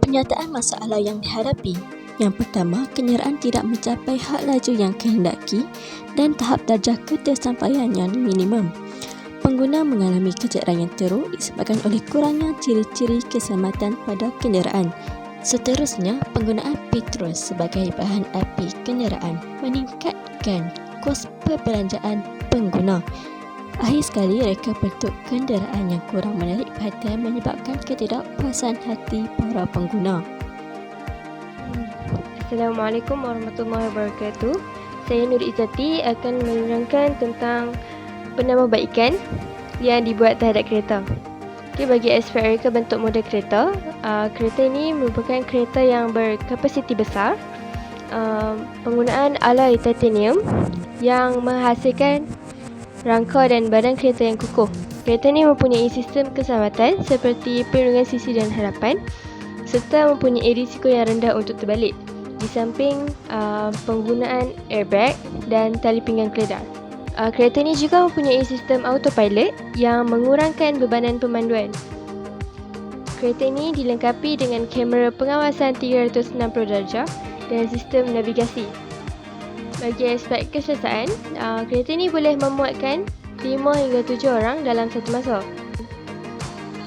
Penyataan masalah yang dihadapi. Yang pertama, kenderaan tidak mencapai had laju yang kehendaki dan tahap darjah ketersampaian yang minimum. Pengguna mengalami kejadian yang teruk disebabkan oleh kurangnya ciri-ciri keselamatan pada kenderaan. Seterusnya, penggunaan petrol sebagai bahan api kenderaan meningkatkan kos perbelanjaan pengguna. Akhir sekali, reka bentuk kenderaan yang kurang menarik perhatian menyebabkan ketidakpuasan hati para pengguna. Assalamualaikum warahmatullahi wabarakatuh. Saya Nur Izzati akan menerangkan tentang penambahbaikan yang dibuat terhadap kereta. Bagi aspek reka bentuk model kereta, kereta ini merupakan kereta yang berkapasiti besar, penggunaan alloy titanium yang menghasilkan rangka dan badan kereta yang kukuh. Kereta ini mempunyai sistem keselamatan seperti perlindungan sisi dan hadapan serta mempunyai risiko yang rendah untuk terbalik, di samping penggunaan airbag dan tali pinggang keledar. Kereta ini juga mempunyai sistem autopilot yang mengurangkan bebanan pemanduan. Kereta ini dilengkapi dengan kamera pengawasan 360 darjah dan sistem navigasi. Bagi aspek keselesaan, kereta ini boleh memuatkan 5 hingga 7 orang dalam satu masa.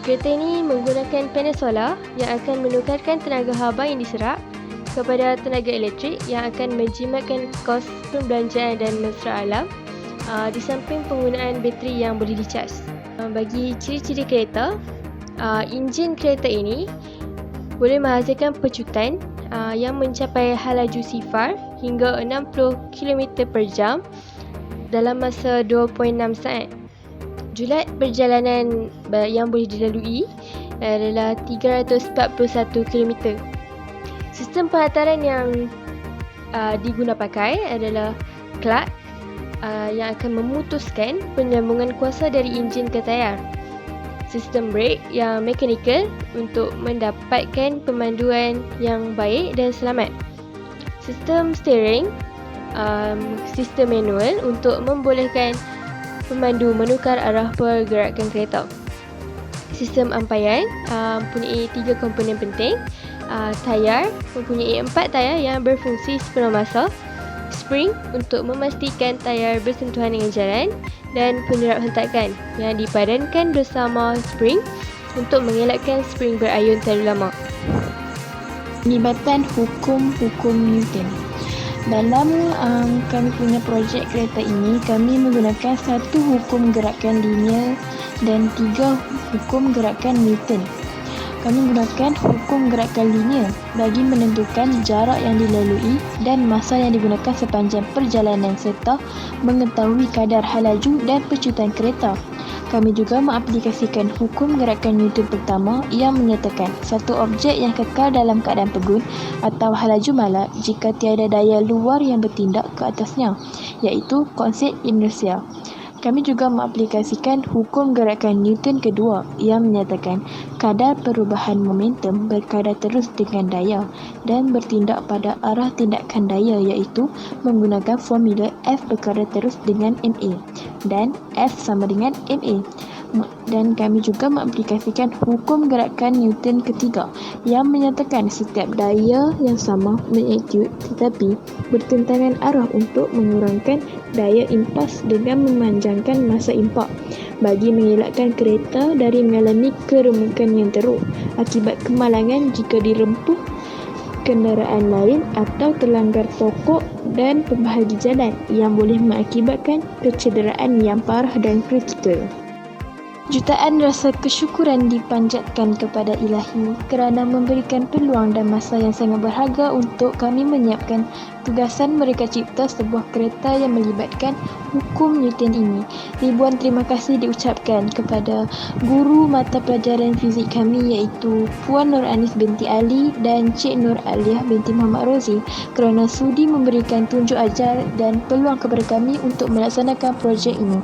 Kereta ini menggunakan panel solar yang akan menukarkan tenaga haba yang diserap kepada tenaga elektrik yang akan menjimatkan kos perbelanjaan dan mesra alam, di samping penggunaan bateri yang boleh dicas. Bagi ciri-ciri kereta, enjin kereta ini boleh menghasilkan pecutan yang mencapai had laju sifar hingga 60 km per jam dalam masa 2.6 saat. Julat perjalanan yang boleh dilalui adalah 341 km. Sistem penghantaran yang diguna pakai adalah klak yang akan memutuskan penyambungan kuasa dari enjin ke tayar. Sistem brake yang mekanikal untuk mendapatkan pemanduan yang baik dan selamat. Sistem steering, sistem manual untuk membolehkan pemandu menukar arah pergerakan kereta. Sistem ampaian mempunyai 3 komponen penting. Tayar mempunyai 4 tayar yang berfungsi sepenuh masa. Spring untuk memastikan tayar bersentuhan dengan jalan, dan penyerap hentakan yang dipadankan bersama spring untuk mengelakkan spring berayun terlalu lama. Penglibatan hukum-hukum Newton. Dalam kami punya projek kereta ini, kami menggunakan 1 hukum gerakan linear dan 3 hukum gerakan Newton. Kami menggunakan hukum gerakan linear bagi menentukan jarak yang dilalui dan masa yang digunakan sepanjang perjalanan serta mengetahui kadar had laju dan pecutan kereta. Kami juga mengaplikasikan hukum gerakan Newton pertama yang menyatakan satu objek yang kekal dalam keadaan pegun atau had laju malap jika tiada daya luar yang bertindak ke atasnya, iaitu konsep inersia. Kami juga mengaplikasikan hukum gerakan Newton kedua yang menyatakan kadar perubahan momentum berkadar terus dengan daya dan bertindak pada arah tindakan daya, iaitu menggunakan formula F berkadar terus dengan ma dan F sama dengan ma. Dan kami juga mengaplikasikan hukum gerakan Newton ketiga yang menyatakan setiap daya yang sama magnitude tetapi bertentangan arah untuk mengurangkan daya impas dengan memanjangkan masa impak bagi mengelakkan kereta dari mengalami keremukan yang teruk akibat kemalangan jika dirempuh kenderaan lain atau terlanggar pokok dan pembahagi jalan yang boleh mengakibatkan kecederaan yang parah dan kritikal. Jutaan rasa kesyukuran dipanjatkan kepada Ilahi kerana memberikan peluang dan masa yang sangat berharga untuk kami menyiapkan tugasan mereka cipta sebuah kereta yang melibatkan hukum Newton ini. Ribuan terima kasih diucapkan kepada guru mata pelajaran fizik kami, iaitu Puan Nur Anis binti Ali dan Cik Nur Aliyah binti Muhammad Rozi, kerana sudi memberikan tunjuk ajar dan peluang kepada kami untuk melaksanakan projek ini.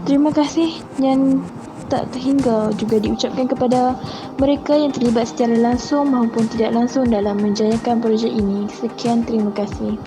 Terima kasih yang tak terhingga juga diucapkan kepada mereka yang terlibat secara langsung maupun tidak langsung dalam menjayakan projek ini. Sekian, terima kasih.